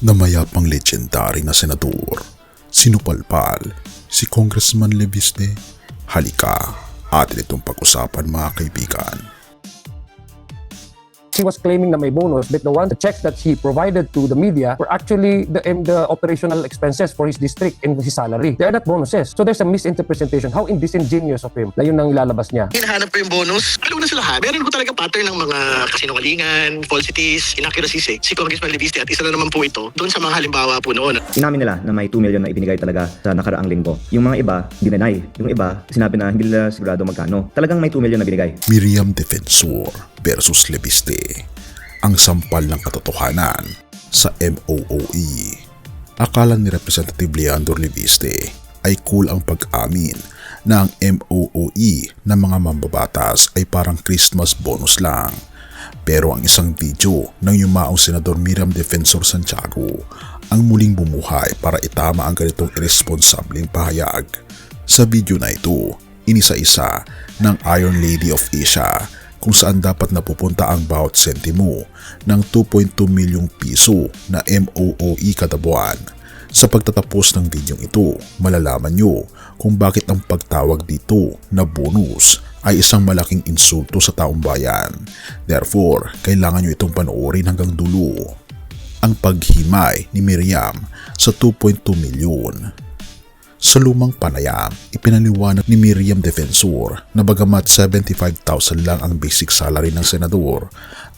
na mayapang legendary na senador, sinupalpal si Congressman Leviste. Halika, atin itong pag-usapan mga kaibigan. He was claiming na may bonus, but the checks that he provided to the media were actually the operational expenses for his district and his salary. They are not bonuses. So there's a misinterpretation. How disingenuous of him na yun ang ilalabas niya. Hinahanap ko yung bonus. Alam mo na sa lahat. Meron ko talaga pattern ng mga kasinungalingan, falsities, inaccuracies. Si Congressman Leviste at isa na naman po ito doon sa mga halimbawa po noon. Inamin nila na may 2 million na ibinigay talaga sa nakaraang linggo. Yung mga iba, dinenay. Yung iba, sinabi na hindi nila sigurado magkano. Talagang may 2 million na binigay. Miriam Defensor versus Leviste. Ang sampal ng katotohanan sa MOOE. Akala ni Representative Leandro Leviste ay cool ang pag-amin na ang MOOE ng mga mambabatas ay parang Christmas bonus lang. Pero ang isang video ng yumaong Senador Miriam Defensor Santiago ang muling bumuhay para itama ang ganitong irresponsableng pahayag. Sa video na ito, inisa-isa ng Iron Lady of Asia kung saan dapat napupunta ang bawat sentimo ng 2.2 milyong piso na MOOE kada buwan. Sa pagtatapos ng videong ito, malalaman nyo kung bakit ang pagtawag dito na bonus ay isang malaking insulto sa taong bayan. Therefore, kailangan nyo itong panoorin hanggang dulo. Ang paghimay ni Miriam sa 2.2 milyon. Sa lumang panayam, ipinaliwanag ni Miriam Defensor na bagamat 75,000 lang ang basic salary ng senador,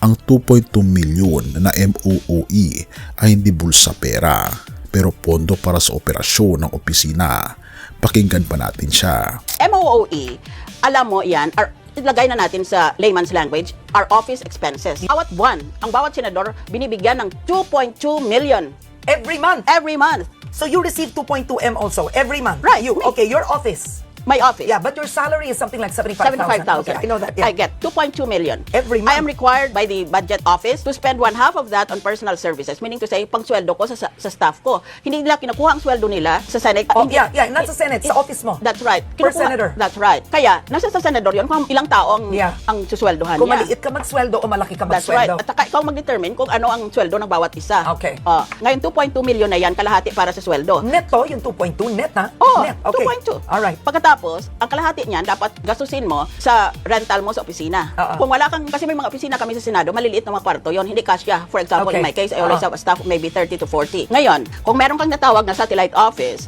ang 2.2 milyon na MOOE ay hindi bulsa pera, pero pondo para sa operasyon ng opisina. Pakinggan pa natin siya. MOOE, alam mo yan, ilagay na natin sa layman's language, our office expenses. Bawat buwan, ang bawat senador binibigyan ng 2.2 million. Every month? Every month. So you receive 2.2 M also every month? Right. You, okay, your office. My office. Yeah, but your salary is something like 75,000. 75,000. Okay, I know that. Yeah. I get 2.2 million. Every I am month? required by the budget office to spend 1/2 of that on personal services, meaning to say, pang sweldo ko sa staff ko. Hindi nila kinukuha ang sweldo nila sa Senate. Oh, Hindi- yeah, not sa Senate, sa office mo. That's right. Per senator. That's right. Kaya, nasa sa senador yun kung ilang tao ang, Yeah. ang susweldohan Kung niya. maliit ka magsweldo o malaki ka That's right. magsweldo. At saka ikaw mag-determine kung ano ang sweldo ng bawat isa. Okay. Ngayon, 2.2 million na yan, kalahati para sa sweldo. Net to, yung 2.2, net ha? Oh, net. Okay. 2.2. Alright. Pagkatapos, ang kalahati niyan, dapat gastusin mo sa rental mo sa opisina. Kung wala kang, kasi may mga opisina kami sa Senado, maliliit na mga kwarto yon, hindi kasya. For example, Okay. in my case, I always have a staff of maybe 30 to 40. Ngayon, kung meron kang natawag na satellite office,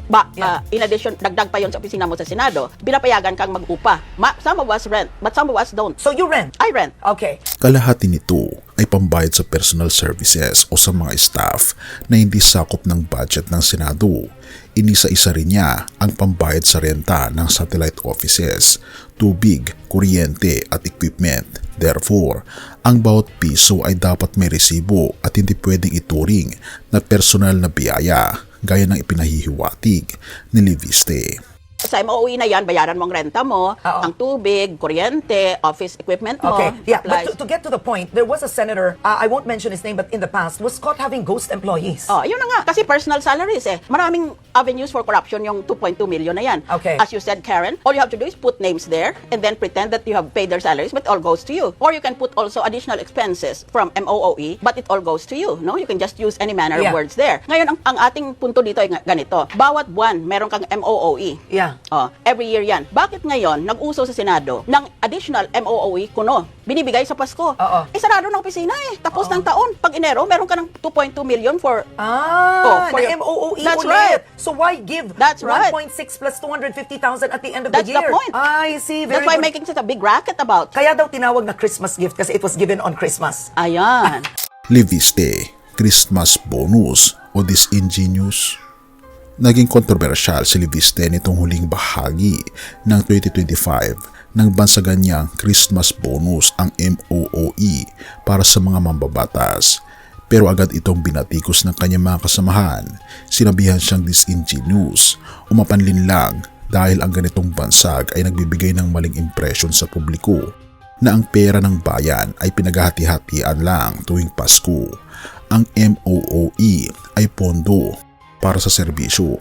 in addition, dagdag pa yon sa opisina mo sa Senado, binapayagan kang mag-upa. Some of us rent, but some of us don't. So you rent? I rent. Okay. Kalahati nito ay pambayad sa personal services o sa mga staff na hindi sakop ng budget ng Senado. Inisa-isa rin niya ang pambayad sa renta ng satellite offices, tubig, kuryente at equipment. Therefore, ang bawat piso ay dapat may resibo at hindi pwedeng ituring na personal na biyaya gaya ng ipinahihiwatig ni Leviste. Sa MOOE na yan, bayaran mo ang renta mo, ang tubig, kuryente, office equipment mo. Okay. Yeah, supplies. but to get to the point, there was a senator, I won't mention his name, but in the past, was caught having ghost employees. Yun na nga. Kasi personal salaries eh. Maraming avenues for corruption yung 2.2 million na yan. Okay. As you said, Karen, all you have to do is put names there and then pretend that you have paid their salaries but it all goes to you. Or you can put also additional expenses from MOOE but it all goes to you. No, you can just use any manner of Yeah. words there. Ngayon, ang ating punto dito ay ganito. Bawat buwan, meron kang MOOE. Yeah. Every year yan. Bakit ngayon, nag-uso sa Senado ng additional MOOE kuno? Binibigay sa Pasko. Sarado ng opisina eh. Tapos ng taon. Pag Enero, meron ka ng 2.2 million for... For the MOOE That's ulit. right. So why give That's right. 1.6 plus 250,000 at the end of That's the the year? point. I see. That's Very why good. making such a big racket about. Kaya daw tinawag na Christmas gift kasi it was given on Christmas. Ayan. Leviste, Christmas bonus o disingenuous? Naging kontrobersyal si Leviste nitong huling bahagi ng 2025 nang bansagan niyang Christmas bonus ang MOOE para sa mga mambabatas. Pero agad itong binatikos ng kanyang mga kasamahan. Sinabihan siyang disingenuous, umapanlin lang dahil ang ganitong bansag ay nagbibigay ng maling impresyon sa publiko na ang pera ng bayan ay pinaghati-hatian lang tuwing Pasko. Ang MOOE ay pondo para sa serbisyo.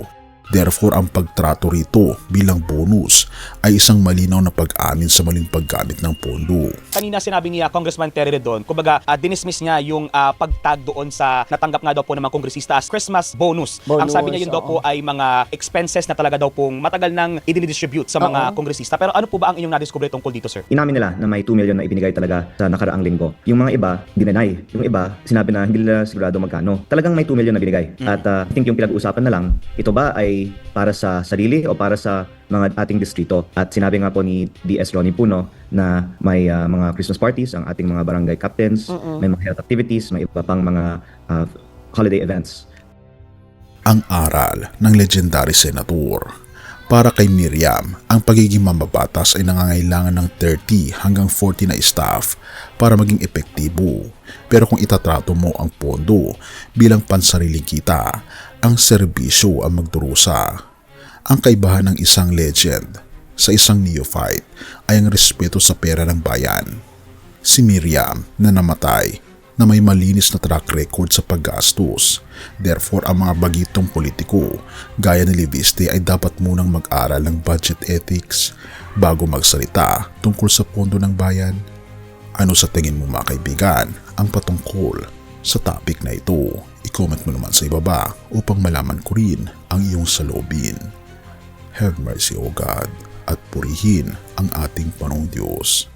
Therefore, ang pagtrato rito bilang bonus ay isang malinaw na pag-amin sa maling paggamit ng pondo. Kanina sinabi niya Congressman Terry Redon, kumbaga dinismiss niya yung pagtag doon sa natanggap nga daw po ng mga kongresista as Christmas bonus. Ang sabi niya yun daw po ay mga expenses na talaga daw pong matagal nang i-distribute sa mga kongresista. Pero ano po ba ang inyong nadiskubre tungkol dito, sir? Inamin nila na may 2 million na ibinigay talaga sa nakaraang linggo. Yung mga iba, dinenay. Yung iba, sinabi na hindi nila sigurado magkano. Talagang may 2 million na binigay. At I think yung pinag-uusapan na lang, ito ba ay para sa sarili o para sa mga ating distrito? At sinabi nga po ni DS Ronnie Puno na may mga Christmas parties ang ating mga barangay captains, may mga health activities, may iba pang mga holiday events. Ang aral ng legendary senator. Para kay Miriam, ang pagiging mambabatas ay nangangailangan ng 30 hanggang 40 na staff para maging epektibo. Pero kung itatrato mo ang pondo bilang pansariling kita, ang serbisyo ang magdurusa. Ang kaibahan ng isang legend sa isang neophyte ay ang respeto sa pera ng bayan. Si Miriam na namatay na may malinis na track record sa paggastos. Therefore, ang mga bagitong politiko gaya ni Leviste ay dapat munang mag-aral ng budget ethics bago magsalita tungkol sa pondo ng bayan. Ano sa tingin mo mga kaibigan ang patungkol sa topic na ito? I-comment mo naman sa ibaba upang malaman ko rin ang iyong saloobin. Have mercy, O God, at purihin ang ating Panginoong Diyos.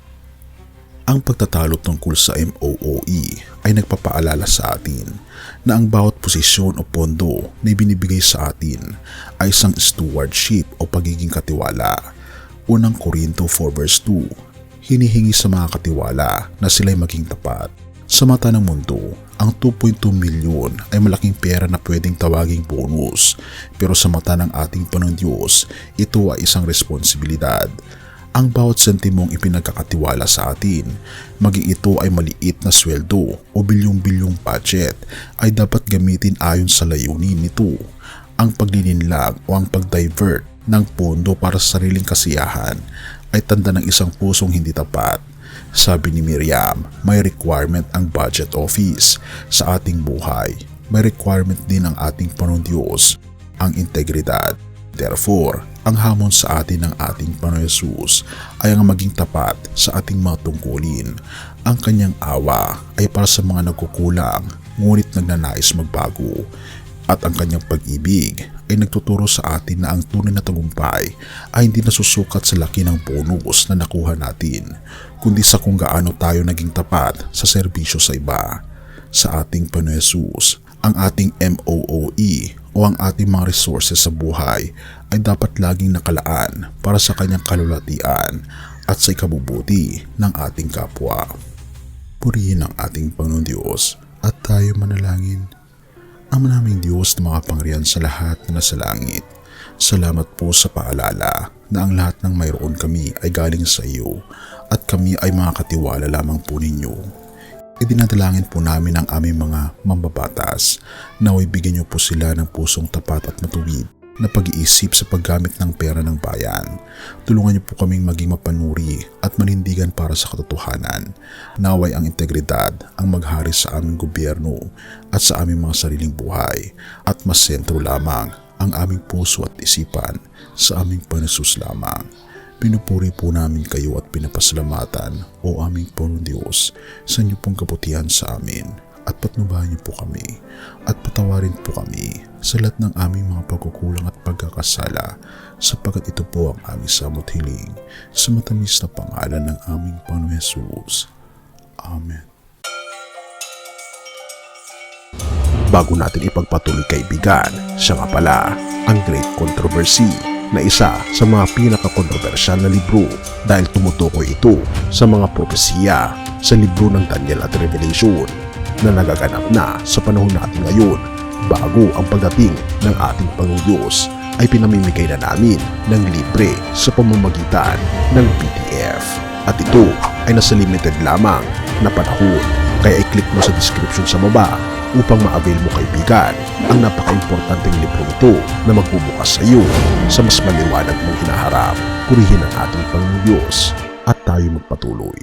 Ang pagtatalo tungkol sa MOOE ay nagpapaalala sa atin na ang bawat posisyon o pondo na ibinibigay sa atin ay isang stewardship o pagiging katiwala. Unang Korinto 4 verse 2, hinihingi sa mga katiwala na sila'y maging tapat. Sa mata ng mundo, ang 2.2 milyon ay malaking pera na pwedeng tawaging bonus, pero sa mata ng ating Panginoong Diyos, ito ay isang responsibilidad. Ang bawat sentimong ipinagkakatiwala sa atin, maging ito ay maliit na sweldo o bilyong-bilyong budget, ay dapat gamitin ayon sa layunin nito. Ang pagdininlag o ang pag-divert ng pondo para sa sariling kasiyahan ay tanda ng isang pusong hindi tapat. Sabi ni Miriam, may requirement ang budget office sa ating buhay. May requirement din ang ating Panginoong Diyos, ang integridad. Therefore, ang hamon sa atin ng ating Panginoon Hesus ay ang maging tapat sa ating mga tungkulin. Ang kanyang awa ay para sa mga nagkukulang, ngunit nagnanais magbago. At ang kanyang pag-ibig ay nagtuturo sa atin na ang tunay na tagumpay ay hindi nasusukat sa laki ng bonus na nakuha natin, kundi sa kung gaano tayo naging tapat sa serbisyo sa iba. Sa ating Panginoon Hesus, ang ating MOOE o ang ating mga resources sa buhay ay dapat laging nakalaan para sa kanyang kalulatian at sa ikabubuti ng ating kapwa. Purihin ang ating Panginoon Diyos at tayo manalangin. Ama naming Diyos na makapangyarihan sa lahat na nasa langit, salamat po sa paalala na ang lahat ng mayroon kami ay galing sa iyo at kami ay mga katiwala lamang po ninyo. Idinadalangin po namin ang aming mga mambabatas na bigyan niyo po sila ng pusong tapat at matuwid na pag-iisip sa paggamit ng pera ng bayan. Tulungan niyo po kaming maging mapanuri at manindigan para sa katotohanan. Naway ang integridad ang maghari sa aming gobyerno at sa aming mga sariling buhay at mas sentro lamang ang aming puso at isipan sa aming Panginoon Hesus lamang. Pinupuri po namin kayo at pinapasalamatan, O aming Panginoon Diyos, sa inyo pong kabutihan sa amin at patnubahan niyo po kami at patawarin po kami sa lahat ng aming mga pagkukulang at pagkakasala sapagkat ito po ang aming samot hiling sa matamis na pangalan ng aming Panginoon Hesus. Amen. Bago natin ipagpatuloy kaibigan, siya nga pala ang Great Controversy na isa sa mga pinaka-kontrobersyal na libro dahil tumutukoy ito sa mga propesiya sa libro ng Daniel at Revelation na nagaganap na sa panahon natin ngayon bago ang pagdating ng ating Panginoong Diyos ay pinamimigay na namin ng libre sa pamamagitan ng PDF at ito ay nasa limited lamang na panahon kaya i-click mo sa description sa baba upang ma-avail mo kaibigan ang napaka-importanteng libro ito na magbubukas sa iyo sa mas maliwanag mong hinaharap. Purihin ang ating Panginoong Diyos at tayo magpatuloy.